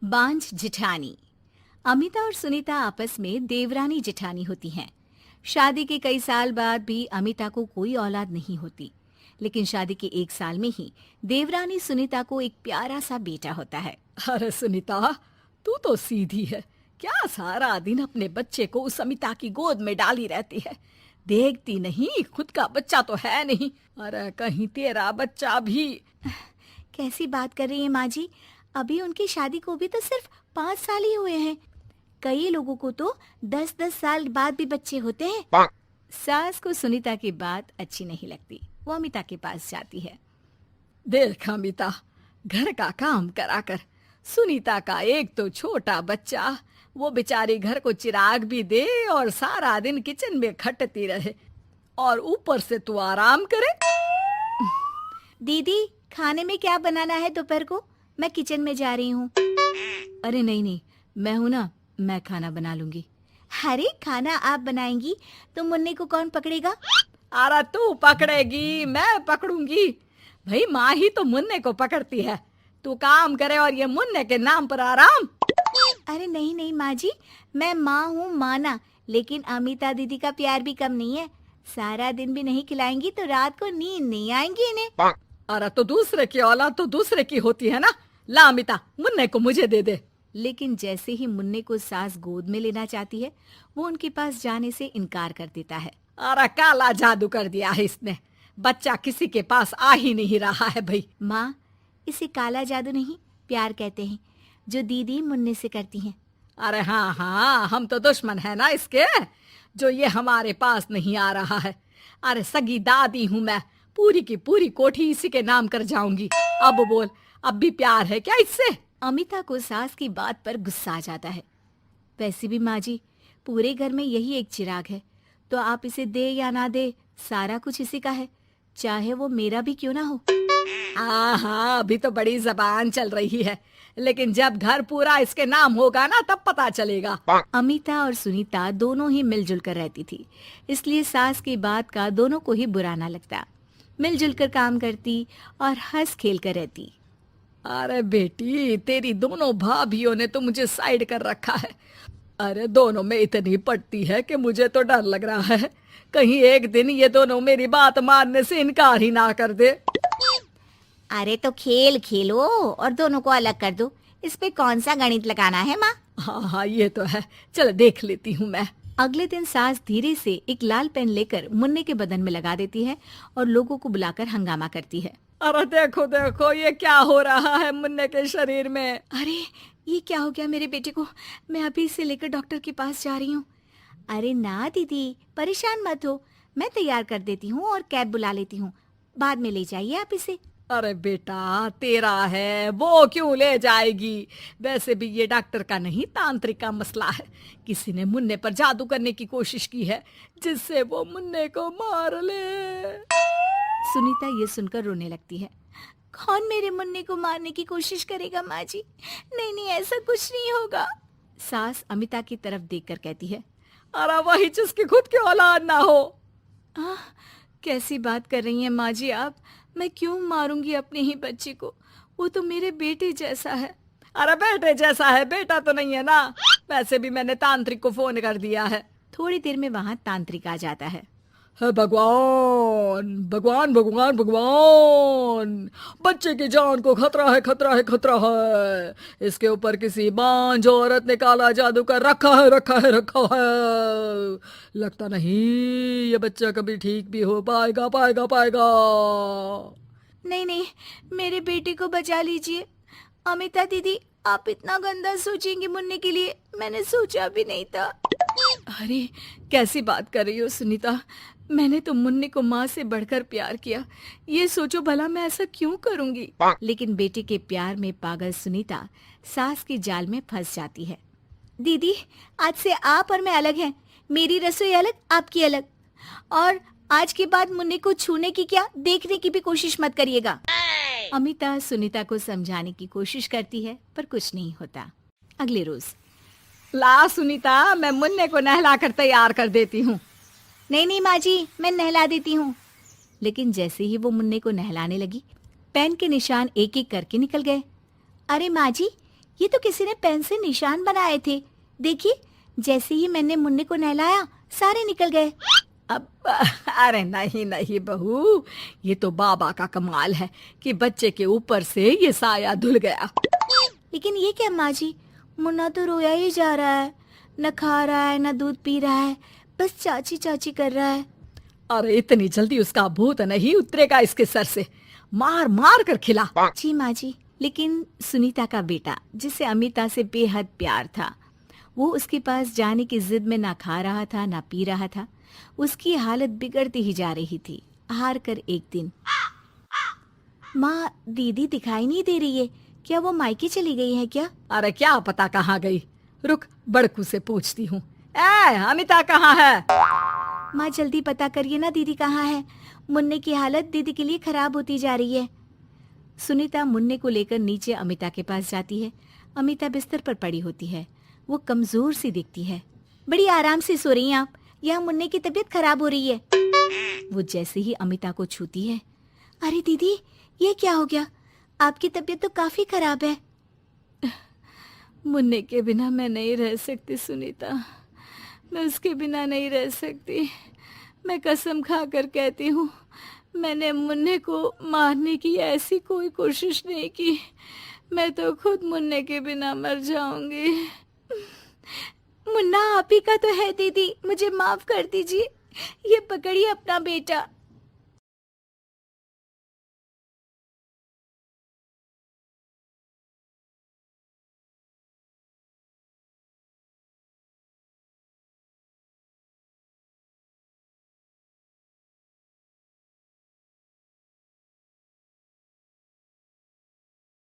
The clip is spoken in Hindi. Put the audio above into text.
बांझ जिठानी। अमिता और सुनीता आपस में देवरानी जिठानी होती हैं। शादी के कई साल बाद भी अमिता को कोई औलाद नहीं होती, लेकिन शादी के 1 साल में ही देवरानी सुनीता को एक प्यारा सा बेटा होता है। अरे सुनीता, तू तो सीधी है। क्या सारा दिन अपने बच्चे को उस अमिता की गोद में डाली रहती है? देखती नहीं, खुद का बच्चा तो है नहीं। अरे कहीं तेरा बच्चा भी। कैसी बात कर रही है माँ जी? अभी उनकी शादी को भी तो सिर्फ 5 साल ही हुए हैं। कई लोगों को तो 10-10 साल बाद भी बच्चे होते हैं। सास को सुनीता की बात अच्छी नहीं लगती। वो अमिता के पास जाती है। देख अमिता, घर का काम करा कर। सुनीता का एक तो छोटा बच्चा, वो बेचारी घर को चिराग भी दे और सारा दिन किचन में खटती रहे, और ऊपर से तू आराम करे। दीदी, खाने में क्या बनाना है दोपहर को? मैं किचन में जा रही हूँ। अरे नहीं नहीं, मैं हूँ ना, मैं खाना बना लूंगी। अरे खाना आप बनाएंगी तो मुन्ने को कौन पकड़ेगा? अरे तू पकड़ेगी, मैं पकड़ूंगी। भाई माँ ही तो मुन्ने को पकड़ती है। तू काम करे और ये मुन्ने के नाम पर आराम। अरे नहीं नहीं माँ जी, मैं माँ हूँ माना, लेकिन अमिता दीदी का प्यार भी कम नहीं है। सारा दिन भी नहीं खिलाएंगी तो रात को नींद नहीं आएंगी इन्हें। अरे तो दूसरे की औलाद तो दूसरे की होती है ना। ला अमिता, मुन्ने को मुझे दे दे। लेकिन जैसे ही मुन्ने को सास गोद में लेना चाहती है, वो उनके पास जाने से इनकार कर देता है। अरे काला जादू कर दिया है इसने। बच्चा किसी के पास आ ही नहीं रहा है भाई। माँ, इसे काला जादू नहीं, प्यार कहते हैं, जो दीदी मुन्ने से करती हैं। अरे हाँ हाँ, हम तो दुश्मन है ना इसके, जो ये हमारे पास नहीं आ रहा है। अरे सगी दादी हूँ मैं, पूरी की पूरी कोठी इसी के नाम कर जाऊंगी। अब बोल, अब भी प्यार है क्या इससे? अमिता को सास की बात पर गुस्सा आ जाता है। वैसे भी माँ जी, पूरे घर में यही एक चिराग है, तो आप इसे दे या ना दे, सारा कुछ इसी का है, चाहे वो मेरा भी क्यों ना हो। हाँ, अभी तो बड़ी जबान चल रही है, लेकिन जब घर पूरा इसके नाम होगा ना, तब पता चलेगा। अमिता और सुनीता दोनों ही मिलजुल कर रहती थी, इसलिए सास की बात का दोनों को ही बुरा ना लगता। मिलजुल कर काम करती और हंस खेल कर रहती। अरे बेटी, तेरी दोनों भाभियों ने तो मुझे साइड कर रखा है। अरे दोनों में इतनी पड़ती है कि मुझे तो डर लग रहा है, कहीं एक दिन ये दोनों मेरी बात मानने से इनकार ही ना कर दे। अरे तो खेल खेलो और दोनों को अलग कर दो, इस पे कौन सा गणित लगाना है माँ? हाँ हाँ, ये तो है, चल देख लेती हूँ मैं। अगले दिन सास धीरे से एक लाल पेन लेकर मुन्ने के बदन में लगा देती है और लोगों को बुलाकर हंगामा करती है। अरे देखो देखो, ये क्या हो रहा है मुन्ने के शरीर में? अरे ये क्या हो गया मेरे बेटे को? मैं अभी इसे लेकर डॉक्टर के पास जा रही हूँ। अरे ना दीदी, परेशान मत हो, मैं तैयार कर देती हूँ और कैब बुला लेती हूँ, बाद में ले जाइए आप इसे। अरे बेटा, तेरा है, वो क्यों ले जाएगी? वैसे भी ये डॉक्टर का नहीं, तांत्रिक का मसला है। किसी ने मुन्ने पर जादू करने की कोशिश की है, जिससे वो मुन्ने को मार ले। सुनीता ये सुनकर रोने लगती है। कौन मेरे मुन्ने को मारने की कोशिश करेगा माँ जी? नहीं नहीं, ऐसा कुछ नहीं होगा। सास अमिता की तरफ देखकर कहती है। अरे वही जिसकी खुद की औलाद ना हो। कैसी बात कर रही हैं माँ जी आप? मैं क्यों मारूंगी अपने ही बच्चे को? वो तो मेरे बेटे जैसा है। अरे बेटे जैसा है, बेटा तो नहीं है ना। वैसे भी मैंने तांत्रिक को फोन कर दिया है। थोड़ी देर में वहाँ तांत्रिक आ जाता है। भगवान भगवान भगवान भगवान, बच्चे की जान को खतरा है, खतरा है, खतरा है। इसके ऊपर किसी बांझ औरत ने काला जादू कर रखा है, रखा है, रखा है। लगता नहीं ये बच्चा कभी ठीक भी हो पाएगा, पाएगा, पाएगा। नहीं नहीं, मेरे बेटे को बचा लीजिए। अमिता दीदी, आप इतना गंदा सोचेंगे मुन्ने के लिए, मैंने सोचा भी नहीं था। अरे कैसी बात कर रही हो सुनीता? मैंने तो मुन्ने को माँ से बढ़कर प्यार किया, ये सोचो भला मैं ऐसा क्यों करूंगी? लेकिन बेटे के प्यार में पागल सुनीता सास की जाल में फंस जाती है। दीदी, आज से आप और मैं अलग हैं, मेरी रसोई अलग, आपकी अलग, और आज के बाद मुन्ने को छूने की क्या, देखने की भी कोशिश मत करिएगा। अमिता सुनीता को समझाने की कोशिश करती है, पर कुछ नहीं होता। अगले रोज। ला सुनीता, मैं मुन्ने को नहला कर तैयार कर देती हूँ। नहीं नहीं माँ जी, मैं नहला देती हूँ। लेकिन जैसे ही वो मुन्ने को नहलाने लगी, पेन के निशान एक एक करके निकल गए। अरे माँ जी, ये तो किसी ने पेन से निशान बनाए थे। देखिए, जैसे ही मैंने मुन्ने को नहलाया सारे निकल गए। अब अरे नहीं नहीं बहू, ये तो बाबा का कमाल है कि बच्चे के ऊपर से ये साया धुल गया। लेकिन ये क्या माँ जी, मुन्ना तो रोया ही जा रहा है, न खा रहा है न दूध पी रहा है, बस चाची चाची कर रहा है। अरे इतनी जल्दी उसका भूत नहीं उतरेगा इसके सर से, मार मार कर खिला। जी माँ जी। लेकिन सुनीता का बेटा, जिसे अमिता से बेहद प्यार था, वो उसके पास जाने की जिद में ना खा रहा था ना पी रहा था। उसकी हालत बिगड़ती ही जा रही थी। हार कर एक दिन, माँ दीदी दिखाई नहीं दे रही है, क्या वो मायके चली गई है क्या? अरे क्या पता कहाँ गई, रुक बड़कू से पूछती हूँ। ए अमिता कहाँ है? माँ जल्दी पता करिए ना, दीदी कहाँ है? मुन्ने की हालत दीदी के लिए खराब होती जा रही है। सुनीता मुन्ने को लेकर नीचे अमिता के पास जाती है। अमिता बिस्तर पर पड़ी होती है। वो कमजोर सी दिखती है। बड़ी आराम से सो रही हैं आप, यहाँ मुन्ने की तबीयत खराब हो रही है। वो जैसे ही अमिता को छूती है, अरे दीदी ये क्या हो गया? आपकी तबीयत तो काफी खराब है। मुन्ने के बिना मैं नहीं रह सकती सुनीता, मैं उसके बिना नहीं रह सकती। मैं कसम खा कर कहती हूँ, मैंने मुन्ने को मारने की ऐसी कोई कोशिश नहीं की। मैं तो खुद मुन्ने के बिना मर जाऊंगी। मुन्ना आप ही का तो है दीदी, मुझे माफ कर दीजिए। ये पकड़िए अपना बेटा,